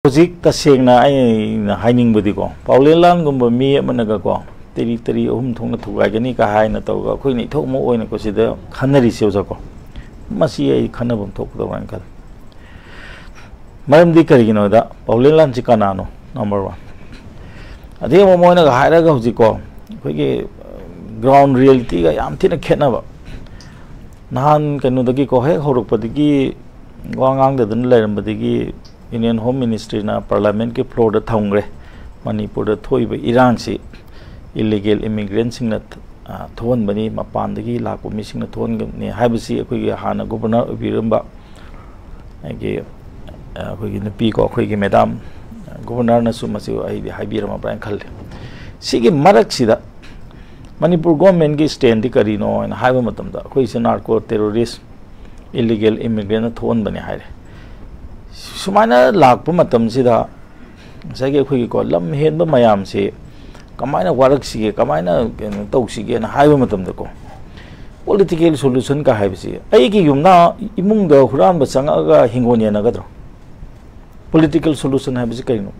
Hojik tasengna ai haining budiko paulelan gumba mi amanaga ko teri thongna thugagani ka haina tawga khoini thokmo oina ko sida khanari seuja ko masi ai khanabam thokda wankal maram di karigino da paulelan chikanano number 1 ade mo moina ga haira ga hojiko khoige ground reality ga yam thina khenaba nahan kanu dagi ko he horok padigi wangang da dan lairam badigi Indian Home Ministry na Parliament ke floor da thongre Manipur da thoiba Iran si illegal immigrants sing na thon bani mapan dagi lakpo mi sing na thon ni haibasi akoi gi hana governor obiramba age akoi gi napi ko akoi gi madam governor na sumasi ai haibirama brain khalle sigi marak sida Manipur government gi stand di kari no na haiba matam da akoi se narco terrorist illegal immigrant na thon bani haire Sumana lakpo matam sida sagi khoi ko lam henba mayam se kamaina warak sige kamaina tau sige na haiba matam da ko political solution ka haiba se ai gi yumna imung da huran ba changa ga hingoni na gadro political solution haiba se kaino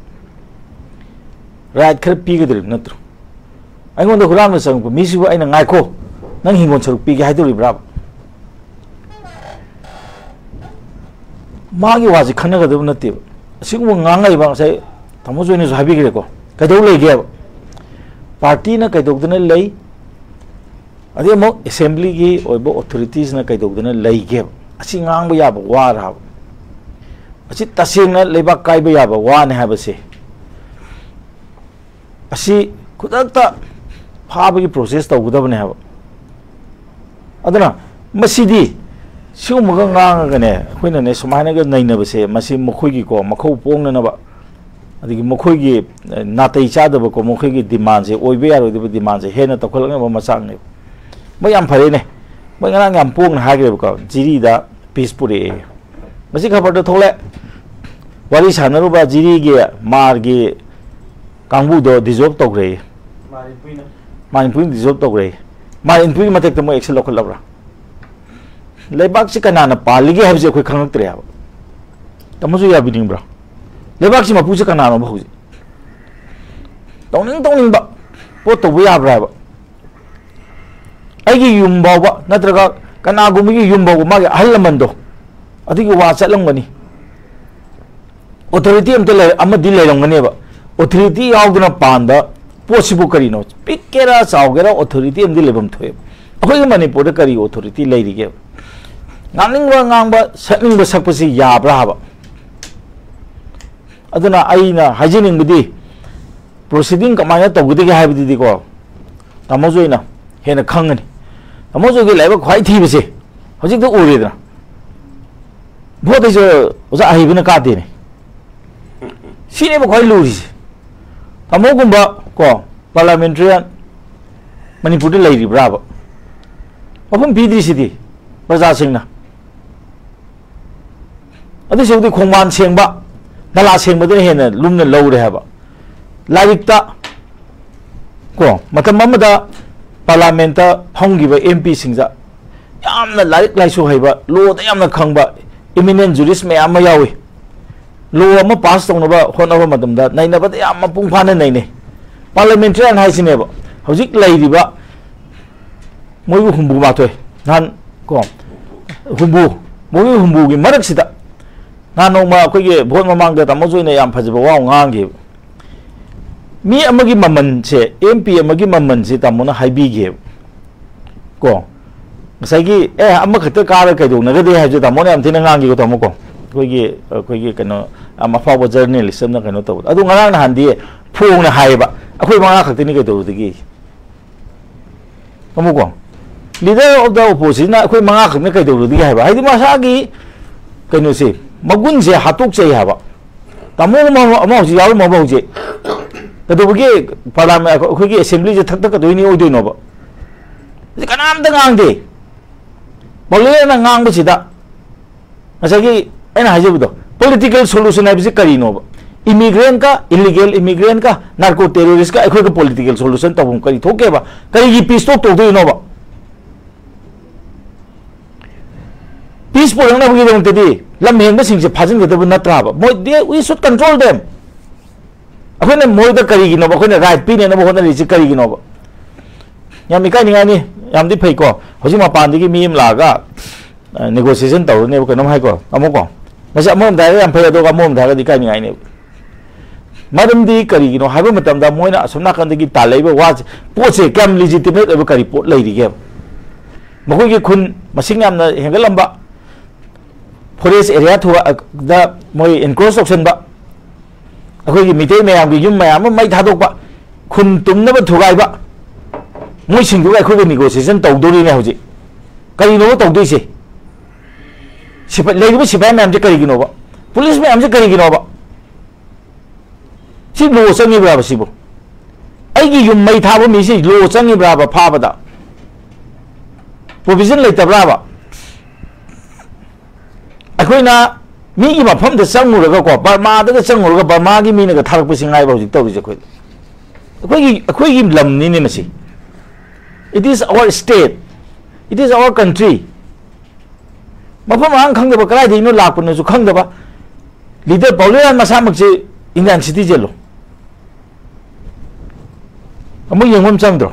right khar pi gadri natro ai ngon da huran ba chang mi sibu aina ngai ko nang hingon charuk pi gi haidori bra Magi waji khana ga dum nati sigum ngangai bang sai tamojo ni habi gire ko kadau lei ge party na kaidok dana lei adi mo assembly gi oibo authorities na kaidok dana lei ge asi ngang ba ya ba wa ra asi tasing na leiba kai ba ya ba wa ne ha ba se asi kudakta pha ba gi process ta gudab ne ha adana masidi Siumaga ngang ne khoina ne sumaina ga naina base masi mokhoigi ko makhau pongna na ba adigi mokhoigi natai cha da ba ko mokhoigi demand se oibe yaro de demand se hena takhol nga ba masang ne ba yam phare ne ba nga ngam pong na ha ge ko jiri da peaceful e masi khabar da thole wari sanaru ba jiri ge mar ge kangbu do dissolve tok re manipuri dissolve tok re manipuri matek ta mo action lokhol labra Lebak si kanana paligi habis aku khangak tere aba tamusu ya bidding bra lebak si mapusi kanana ba huji tongning ba po to bu ya bra ba ai gi yum ba ba natraga kana gu mi yum ba ma ga halaman do adigi wa chalang bani authority am tele am di le long ne ba authority yaugna panda possible kari no pikera saugera authority am di lebam thoe akoi manipur da kari authority lai ri ge Ngangba sakning sakpasi ya brahaba aduna aina hygienic budi proceeding kamaya tawgudi ga haibidi ko tamojoina hena khangani tamojo ge laiba khwai thibase hojik to uredra bode jo oza ahibina ka de ne sine ba khwai luri tamogumba ko parliamentarian manipur de lairi braba apun bidri sidi praja singna Adi sebudi khongman sengba nala sengba de hena lumna lowre haba larikta ko matam amada parliament ta phonggiba MP singja yamna larik laisu haiba law da yamna khangba eminent jurist me amma yawi law amma pass tongnaba honaba matamda nainaba da yamma pungphana naine parliamentarian haisineba hojik lairiba moibu humbu ma toy nan ko humbu gi marak sida Nanoma koige bhot mamang da tamojo ne yam phajiba wa ngangi mi amagi maman che MP amagi maman se tamona haibi ge ko ngasagi amma khata kara kai do na ga de ha ju tamona am thina ngangi ko tamoko koige kano am afawa journalism na kano taw adu ngarang na handi phung na haiba akoi manga khaktini kai do digi tamoko leader of the opposition na akoi manga khakne kai do digi haiba haidi masagi kano se magun je hatuk chei haba tamo ma ji yaw ma ba je tadu ge parliament ko ge assembly je thak thak do ni oi no ba ji kanam da ngang de bole na ngang ba sida asagi ena haje budo political solution ai bi kari no ba immigrant ka illegal immigrant ka narco terrorist ka ko political solution tabum kari thoke ba kari gi peace to do no ba peace purangnabagi dongtedi lam hengba singse phajingadaba natraba we should control them akhona moida karigino akhona right pine na hona ri karigino yam ikai ningani yamdi phaiko hoji mapandigi mi im laga negotiation tawne ko nam hai ko amoko masa amom dai yam phai do ga mom daga di kai ningai ne madamdi karigino haiba matamda moina asomna kandagi talaiba wa poche kam legitimate aba kari pot leiri ge makoi gi khun masing yamna hengalamba forest area thuwa da moi encroach option ba akoi gi mitei mayam gi yum mayam mai thadok ba khun tumna ba thugai ba moi singdu ga khoi negotiation tawdori ne hoji kari no tawdoi se sipa leiba sipa mayam je kari gi no ba police mayam je kari gi no ba si lo changi braba sibo ai gi yum mai thabo mi si lo changi braba pha bada provision lai tabraba akoina mi gi mafam da changu raga ko Burma da changu raga Burma gi mi na ga tharak pa singai ba hojik tawri je khoi akoi gi lam ni ne masi it is our state it is our country mafam ang khang da ba krai dei no lak pa na su khang da ba leader paulian masa mak je Indian citizen lo amu yengom chamdro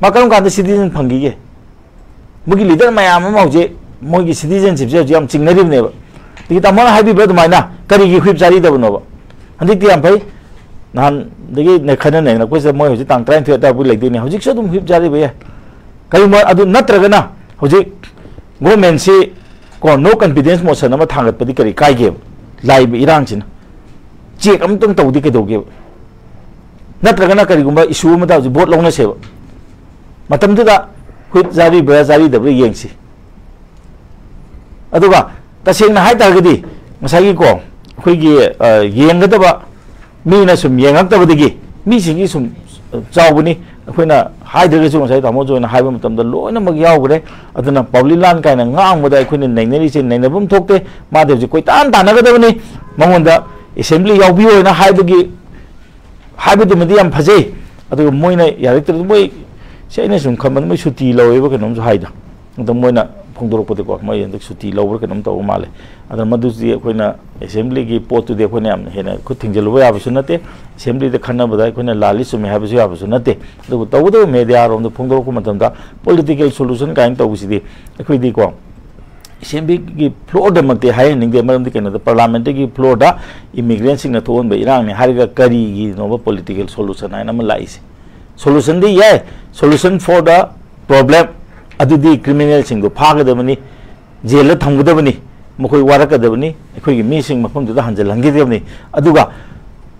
makaram kan citizen phangi ge mugi leader mayam ma je mogi citizenship je jam chingnari ne ba ti tamana habi ba maina kari gi khip jari da no ba andi ti am pai nan degi ne khana ne na ko se moi hoji tang train thia ta bu lei de ne hoji se dum khip jari ba ya kari mo adu natraga na hoji government se ko no confidence motion ama thangat padi kari kai ge lai bi irang chin check am tung tawdi ke doge natragana kari gumba issue ma da vote longna se matam da huit jari ba jari da yengsi aduga taseng na hai targadi masagi ko khoi gi yengada ba mi na sum yengak ta badigi mi singi sum chawbuni khoina hai da su masai tamo joina hai ba matam da loina mag yaw gre aduna public land kaina ngang ma da khoina nainari se nainabum thokte ma de ji koi tan tanaga da bani mangonda assembly yaw bi oina hai bagi hai bu madi am phajei adu moina yarik tur moi seina sum khaman mai suti lawe ba kanom hai da adum moina phongdorok pode ko mai endak suti lawer kanom taw male adum madu ji khoina assembly gi pot tu de khoina am hena khu thingjel wa ba sunate assembly de khanna badai khoina lali sum ha ba su ya ba sunate adu taw do media rom do phongdorok ko matam da political solution kain taw si di khoi di ko assembly gi floor de makte hai ning de maram di kana da parliament gi floor da immigrant sing na thon ba irang ne hariga kari gi no political solution ai nam lai se solution di ye solution for the problem adu di criminal sing do pha ga da bani jail la tham ga da bani mokoi warak ga da bani khoi gi mi sing mafam da hanjal hangi de bani aduga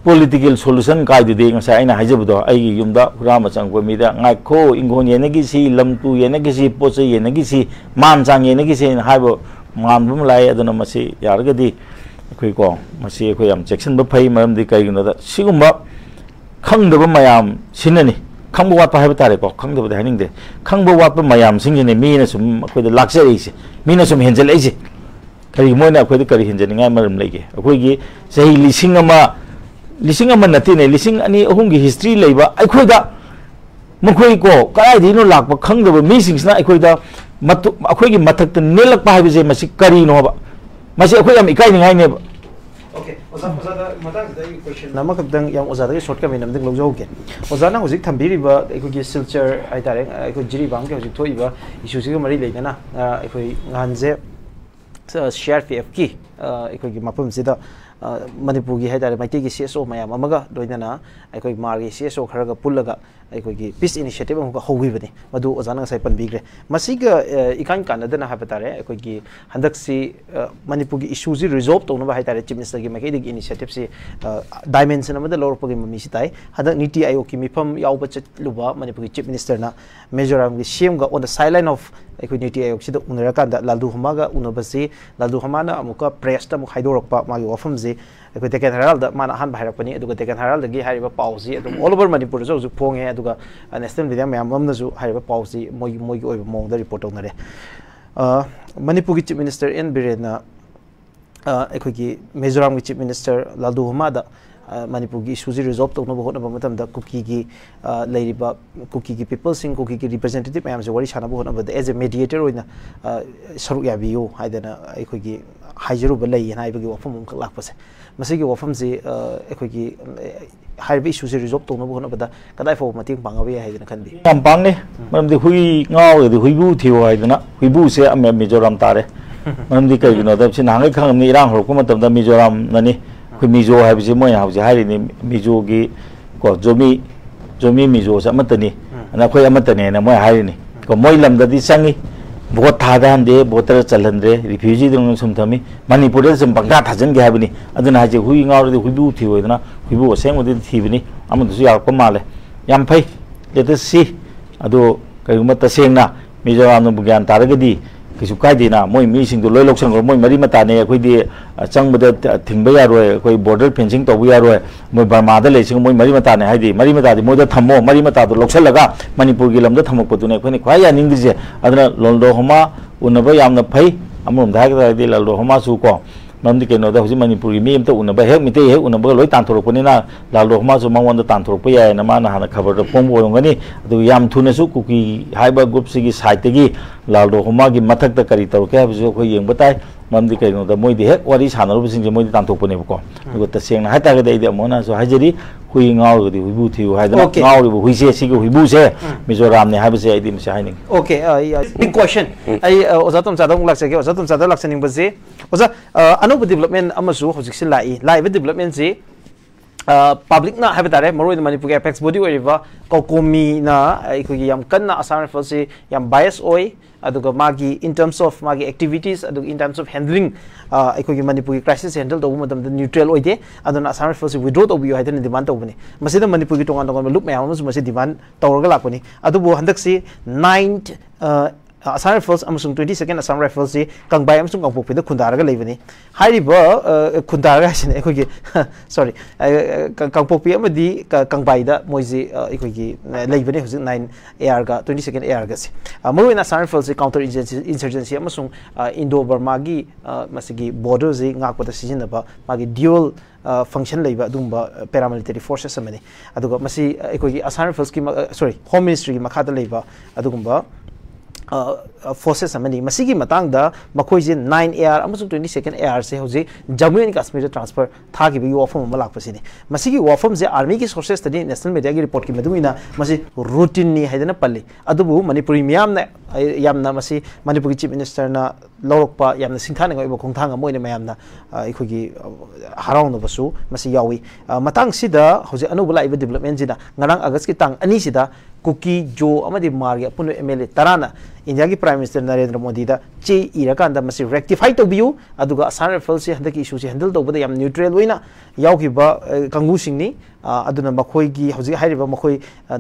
political solution kai du de ngasa aina hajabu do ai gi yumda rama chang ko mi da ngai kho ingon ye na gi si lam tu ye na gi si po che ye na gi si man chang ye na gi si hai bo man bum lai aduna masi yar ga di khoi ko masi khoi am section ba phai maram di kai gna da sigumba khang da ba mayam sinani khang bo wat pa hai ba tare ko khang da ba haning de khang bo wat pa mayam sing ne mi na sum khoi da lak se ise mi na sum henjel ise kari mo na khoi da kari henjel ngai maram lai ge khoi gi sahi lising ama nati ne lising ani ahum gi history leiba aikhoi da mkhoi ko kai di no lak pa khang da ba mi sing na aikhoi da matu akhoi gi mathak ta nelak pa ha je masi kari no ba masi akhoi am ikai ningai ne ba okay oza da matang da question nama kadang yang oza da short ka minam ding lojau ke oza na hojik thambiri ba aikhoi gi silchar ai tare aikhoi jiri bang ke hojik thoi ba issue si ga mari leina na aikhoi nganje share pf ki aikhoi gi mapum sida manipur gi haidare maiti gi CSO mayam amaga doinana aikoi margi CSO kharaga pullaga aikoi gi peace initiative amga hogi bani madu ozana sai panbigre masiga ikan kanadana habatare aikoi gi handaksi manipur gi issue ji resolve tawna ba haidare chief minister gi makai gi initiative si dimension amada lor pagi mami si tai hadak niti ayok ki mifam yauba chatluba manipur gi chief minister na mejoram gi CM ga on the sideline of aikoi niti ayok sida unara kanda laldu hamaga unabasi laldu hamana amuka press ta mu haidorokpa magi wafam ji aikoi Deccan Herald da mana han bhairapani aduga Deccan Herald gi hariba pausi adum all over manipur jo ju phonge aduga national media mayam amna ju hariba pausi moi gi oiba mong da report onare manipur gi chief minister n birena aikoi gi Mizoram gi chief minister laldu hama da Manipur की issue से resolve तो उन्होंने बहुत number मतलब cookie की लेरिबा cookie की people sing cookie की representative ma'am से वरी शाना बहुत नंबर एज ए मीडिएटर होइना सरुक याबियो हाइदना अखोगी हाइजरू बलई हाइबगी वफम उनका लापसे मसी की वफम से अखोगी हाइबी इशू से रिजॉल्व तो उन्होंने बहुत नंबर कदाई फो मतिंग पांगाबी हाइदना खनबी हम पांगने मतलब दे हुई गाँव दे हुई बू थी हाइदना हुई बू से अमे मिजोरम तारे मतलब दे कहीं नोदब से नांगे खांग में इरांग होको मतलब दा मिजोरम ननी कोई मिजो है बिचे मोय हाउस है नी मिजो की को जोमी मिजो से अमतनी ना कोई अमतने ना मोय है नी को मोय लमददी संगी बहुत थादा दे बोतर चलहंद्रे रिफ्यूजी दंग सुमथमी मणिपुर से पंगा थाजन के हाबनी अदना हाजे हुई गावदे हुइबु थी होइदना हुइबु असेंगदे थीबनी अमदसु यारप माले याम फै लेतसी अदो कयुम तसेंगना मिजोराम बुग्यान तारगदी किसु कायदेना मोय मीसिंग लोय लोक्सन मोय मरी मताने अखोइदि चंगबद थिंब यारोय अखोइ बॉर्डर फेंसिंग तौबु यारोय मोय बर्मादा लेसिंग मोय मरी मताने हाइदि मरी मतादि मोयदा थम्मो मरी मतादो लोक्सलगा मणिपुर की लमदा थमकपतुने अखोइनि ख्वाइ यानिंगदिजे अदना लोलदो होमा उनबा यामना फै अमरोम धागदादि लोलदो होमा सु को ममदि केनोदा हुजि मणिपुर की मी अमता उनबा हेक मिते हेक उनबा लोय तांथोरपनिना लालदो होमा सु मंगोंदा तांथोरप यायना माना हाना खबर पोंग ओयंगनी अदु याम थुनसु कुकी हाइबा ग्रुप सिगी साइटगी लालदो होमा की मथक करी तौरके हाबसु अखोइ येंग बताय ममदि केनोदा मोइदि हेक वारी सानरुबसिंग मोइदि तांथोरपनेबको अदु तसेंगना हातागदे इदि अमोना सु हाजरी हुई गावगदि हुइबु थिउ हाइदना गावरिबु हुइसे सिगी हुइबुसे मिजोराम ने हाबसे आइदि मसे हाइनिंग ओके बिग क्वेश्चन आई ओजा तुम चादों लाक्सके ओजा तुम चादों लाक्सनिंग बजे ओजा अनोब डेवलपमेंट अमसु होजिक्सिन लाइव डेवलपमेंट से पब्लिक ना है तारे मरोई मणिपुर के एपेक्स बॉडी ओइबा कोकोमी ना अखोगी याम कन्ना आसाम राइफल से याम बायस ओइ अदुगा मागी इन टर्म्स ऑफ मागी एक्टिविटीज अदुगा इन टर्म्स ऑफ हैंडलिंग अखोगी मणिपुर की क्राइसिस हैंडल तौबु मतम न्यूट्रल ओइदे अदुना आसाम राइफल से विड्रॉ तौबियो हाइदन डिमांड तौबने मसिदा मणिपुर की टोंगान टोंगान लुक मैम अमसु मसि डिमांड तौरगा लापनी अदुबो हंदक से 9th Assam Rifles amusung 22nd Assam Rifles si kangbai amusung kangpokpi da khundaraga leibani hairiba khundaraga sin ekhoi sorry kangpokpi amadi kangbai da moiji ekhoi leibani hujik 9 AR ga 22nd AR ga si moina Assam Rifles si counter insurgency amusung Indo Burma gi masigi border ji ngakpa da sijinaba magi dual function leiba dumba paramilitary forces amani aduga masi ekhoi Assam Rifles ki sorry home ministry ki makha da leiba adugumba forces amani masigi matang da makoi je 9 AR amusung 22nd AR se hoji Jammu and Kashmir transfer tha ki bi wafam ma lakpa sini masigi wafam je army ki sources tadi national media ki report ki medumina masi routine ni haidana palli adubu manipuri miyam na yamna masi manipur ki chief minister na lorokpa yamna singthana ngoi ba khongthang moina mayamna ikhogi haraung no basu masi yawi matang sida hoji anubula iba development jina ngarang august ki tang ani sida Kuki जो अमदी मार्ग पुन MLA तराना India की prime minister Narendra Modi दा चे इरकांदा मसी रेक्टिफाई तौबियु अदुगा आसाम राइफल से हंदकी इशू से हैंडल तौबदा याम न्यूट्रल होइना यावखिबा कंगू सिंगनी अदुना मखोइगी हौजि हाइरिबा मखोइ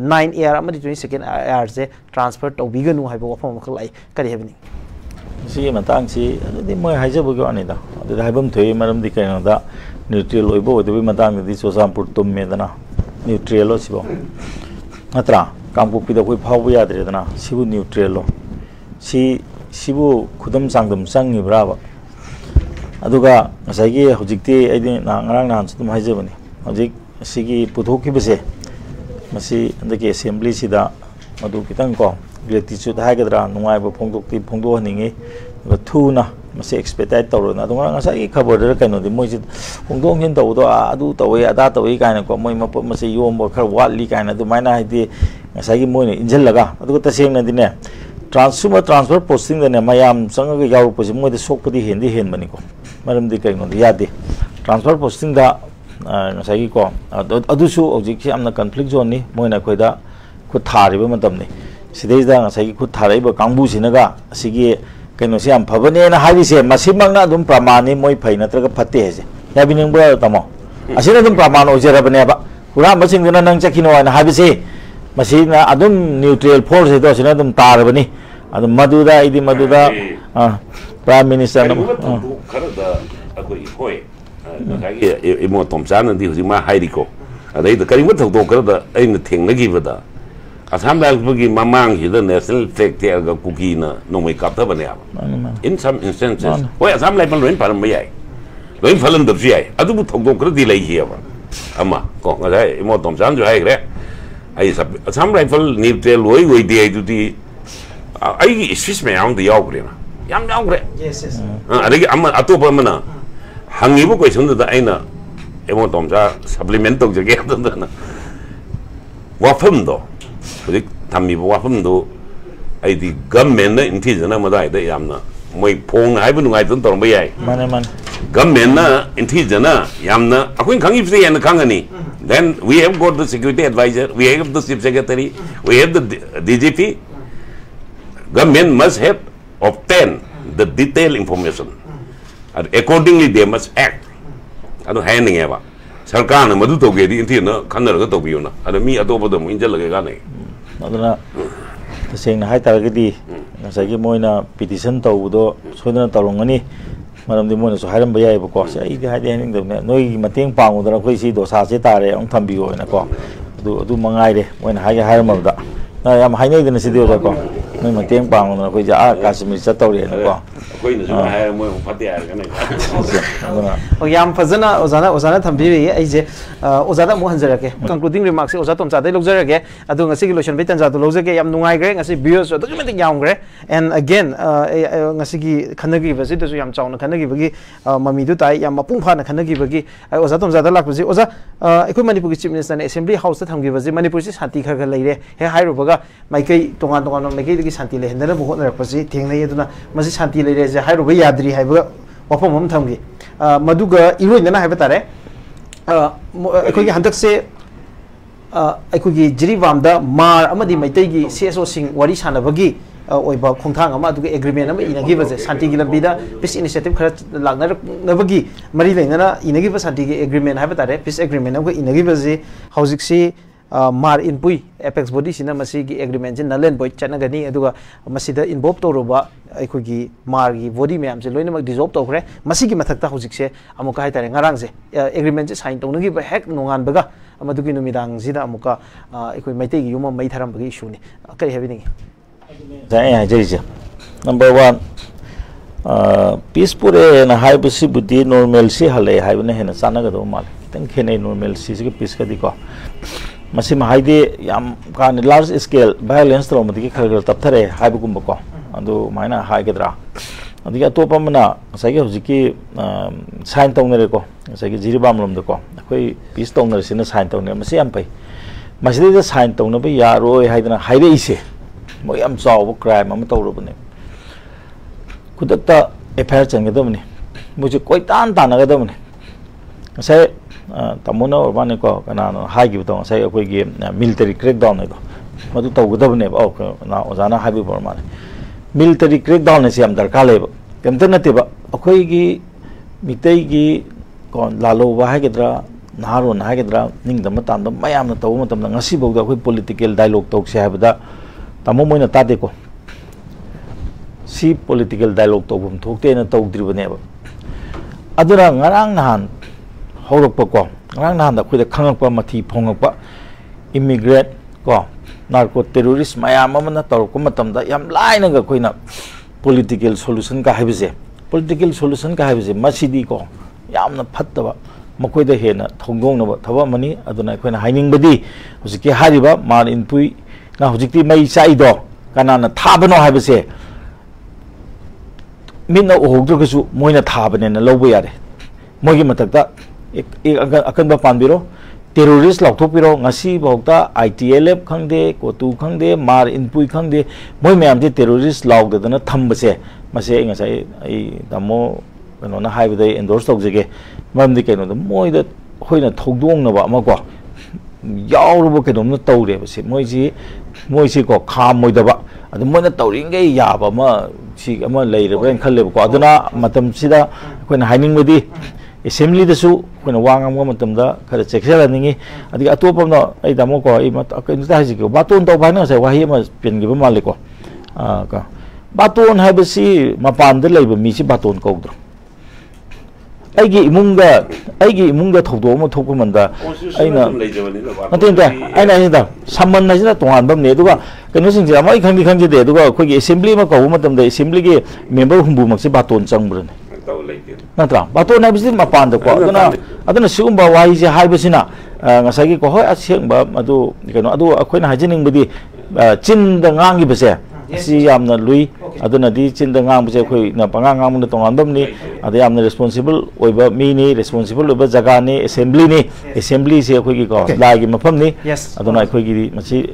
9 AR अमदी 22nd AR से ट्रांसफर तौबिगनु हाइबा वफम मखलाई करि हेबनी सी मतंग सी अदि मोय हाइजबगो अनिदा अदि हाइबम थोइ मरमदि कैनोदा न्यूट्रल ओइबो ओदबि मतंग दि सोसामपुर तुममेदना न्यूट्रल ओसिबो नत्रा कांगपोपीदा कोई फाव याद्रेदना सिबु न्यूट्रलो सिबु खुदम सांगदम संगिब्राबा अदुगा ngsaigi hojikti aidi ngarang nan sum haijebani hojik sigi puthokibase masi andaki assembly sida madu kitang ko gratitude haigadra nungai ba phongdokti phongdo haningi thuna masi expedite tawrona adunga ngasai khabar da kaino di moi phongdong hin tawdo adu tawi ada tawi kaina ko moi map masi yombo khar watli kaina du maina haidi ngasai moi injil laga adu taseng na dine transfer posting da ne mayam sanga ga yaw posi moi de sokpadi hendi hen bani ko maram di kaino di yade transfer posting da ngasai ko adu su object si amna conflict zone ni moi na khoida khu thariba matam ni sidai da ngasai khu tharaiba kangbu sinaga sigi कहीं से फबने अदम प्रमाण मोई फई नत्रग फते है याबिनिंग तमो प्रमाण ओजरबने हुराबसिंगना नंग चखिनो अदम neutral force है तारबनी Madhuda prime minister emo तोमचानदी हुजिमा हाइरिको अदै Karim थौदोकरद अइन थेंगनगिबदा Assam Rifles mamang hida national flag te aga kuki na nomai kapta bane aba in some instances oi Assam Rifles loin param bai loin phalan dab ji ai adu bu thongdong kra di lai hi aba ko ngai imo tom chan jo hai gre ai sam rifle ni te loi de du ti ai sis me ang de yaw gre na yam yaw gre yes adagi atopa mana hangi bu question da aina imo tom cha supplement tok jage da wafam do dik tammi bu wafam do ai di government na intelligence na madai da yamna moi phong hai bu ngai tun torong ba yai man government na intelligence na yamna akwin khangi se yan khangani then we have got the security advisor, we have the chief secretary, we have the DGP. Government must have obtained the detailed information and accordingly they must act. Ado handing eva sarkar na madu toge di inti na khanar ga tobiyo na ada mi atoba da mu injal lage ga nei aduna seng na hai tar ga di ngasai gi moina petition tawdo soidana tawrongani maram di moina so hairam ba yai ba ko sai di hai de ning da noi mateng pangu da khoi si do sa se tare ong thambiyo na ko du mangai de moina hai ga hairam da na yam hai nei da si de ko noi mateng pangu na khoi ja Kashmir cha tawre na ko khoi na so hai mo phati ar ga nei o yam fazana ozana thambiri ai je ozada mo hanjarake concluding remarks se oza tom cha dai logjarake adu ngasi gi lotion betan ja do lojage yam nungai gre ngasi viewers do jume yam gre and again ngasi gi khanagi basi do yam chauna khanagi bagi mami du tai yam mapung phana khanagi bagi oza tom cha da lak basi oza ekoi manipur gi chief minister ne assembly house ta thamgi basi manipur si shanti kha kha leire he hairu baga maikai tongan maikai gi shanti le hendana bu hot na basi thengnai aduna masi shanti leire je hairu ba yadri haiba wafam am thamgi maduga iroina haiba tare अखोगी हंतक से अखोगी जिरीबाम दा मार अमदी मैतै गी CSO सिंग वारी सानबगी ओइबा खोंथांग अमा दुगे agreement अमा इनगी बजे शांति गी लंबीदा piece initiative खरा लागनबगी मरी लेना इनगी बा शांति गी एग्रीमेंट हाइबा तारे पीस एग्रीमेंट अमगा इनगी बजे हौजिक से मार इनपुई एपेक्स बॉडी सिना मसी गी एग्रीमेंट जिन नलेन बॉय चनगनी अदुगा मसीदा इन्वॉल्व तौरबा अखोगी मार गी बॉडी मैम से लोइनमक डिसॉल्व तौखरे मसी गी मथकता हौजिक से अमुका हाइ तारे ngarang से एग्रीमेंट से साइन तौनगी बा हेक नोंगान बगा अमदुगी नुमिदांग जिदा अमुका अखोई मैते गी युमा मै थरम बगी इशू नि कई हेबिनी जाय हाइ जैसे नंबर 1 पीसपुरे ना हाइ बसी बुद्धि नॉर्मल से हले हाइ बने हेना चानगदो माल तंग खेने नॉर्मल से पीस कदी को मसी माइदे याम कान लार्ज स्केल वायलेंस तो मदि खरगर तपथरे हाइबगुम को अदु माइना हाइगद्रा अदि अतोपमना सगे हुजिकी साइन तौनरे को सगे जिरिबाम लमद को अखोई पीस तौनर सिना साइन तौने मसी याम पई मसीदे साइन तौन बे यारोय हाइदना हाइरे इसे मो याम चाव क्राइम अम तौरबने खुदक्ता एफआईआर चंगदमने मुझे कोई तान तानगदमने से तमुना और माने को कनानो हाइगी बतो से अखोइगी मिलिटरी क्रैकडाउन है मदु तौगदबने ओ ना ओजाना हाइबी बर माने मिलिटरी क्रैकडाउन से हम दरकार लेब केमत नतेबा अखोइगी मितैगी को लालो हाइगद्रा नारो हाइगद्रा निंगदम तामद मयाम न तौ मतम ngasi बौदा अखोइ पॉलिटिकल डायलॉग तौक से हाइबदा तमो मोइना तादे को सी पॉलिटिकल डायलॉग तौबम थोकते न तौद्रिबनेबा अदुरा ngarang nahan हौरप को नान अखोद खंगप मथी फोंगप इमिग्रेट को नार्को टेररिस्ट मैम तौरक याम लाइनग अखोना पॉलिटिकल सोल्यूशन का है पॉलिटिकल सोल्यूशन का है मसीदी को यामना फत्तब मखोद हेना थोंगोंगनब थबमनी अदुना अखोना हाइनिंगबदी हुजिके हारिबा मार इनपुई ना हुजिकती मई चाइदो कनाना थाबनो हाइबसे मिना ओहोगद्रगसु मोइना थाबनेना लौबो यारे मोइगी मतकता एक अकनबा पानबिरो टेररिस्ट लाउथोपिरो ngasi बौता ITLF खंगदे कोतु खंगदे मार इनपुई खंगदे मोय मैम दे टेररिस्ट लाउददना थंबसे मसे ngasi ai तमो कनोना हाइबदे एंडोर्स तौजगे मरमदि कनो मोयद होइना थौदोंनबा अमको यावरबो केदोमना तौरे बसे मोयसी को खाम मोयदबा अदु मोयना तौरिंगे याबा म सी अमा लेरबेन खल्लेबको अदुना मतम सिदा कोना हाइनिंगबदी assembly dasu koina wangam matamda khara cheksela ningi adi atopamna ai damo ko ai mat akain ta haji ko baton to bana sai wahi ma pen gi ba male ko ka baton ha basi mapan da leiba mi si baton ko dro ai gi imungda thodo mo thokko manda aina atinda aina aina samman na jina tongan bam ne duga kanu sing jama khangdi khangji de duga khoi gi assembly ma ko matamda assembly gi member humbu mak si baton changbran natra baton na bisin mapan da ko aduna sigumba wahi je haibasina ngasagi ko hoi asengba adu keno adu akoina hajining budi chin da ngangi base si yamna lui aduna di chin da ngang base khoi na pangang ngang mun tongan bam ni adu yamna responsible oiba mi ni responsible oiba jaga ni assembly se khoi gi ko lai gi mafam ni aduna khoi gi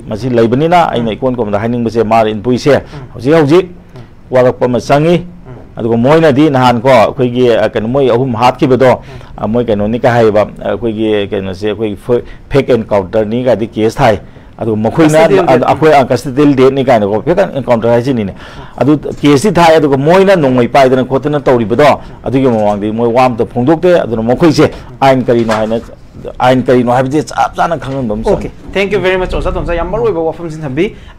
machi laibani na aina ikon ko da haning base mar in pui se hoji warak pa masangi adugo moina di nahan ko khoi gi kan moi ahum hat ki bedo moi kan ni ka hai ba khoi gi kan se khoi fake encounter ni ga di case thai adu mokhoi na akhoi custodial date ni ka na ko fake encounter hai ni ne adu case thai adu moina nongoi pai dana khotna tori bedo adu gi mawang di moi wam to phongdok te adu mokhoi se ain kari no haina ain kari no habje chap jana khangam dom okay thank you very much oza tomsa yam maroi ba wafam sin thambi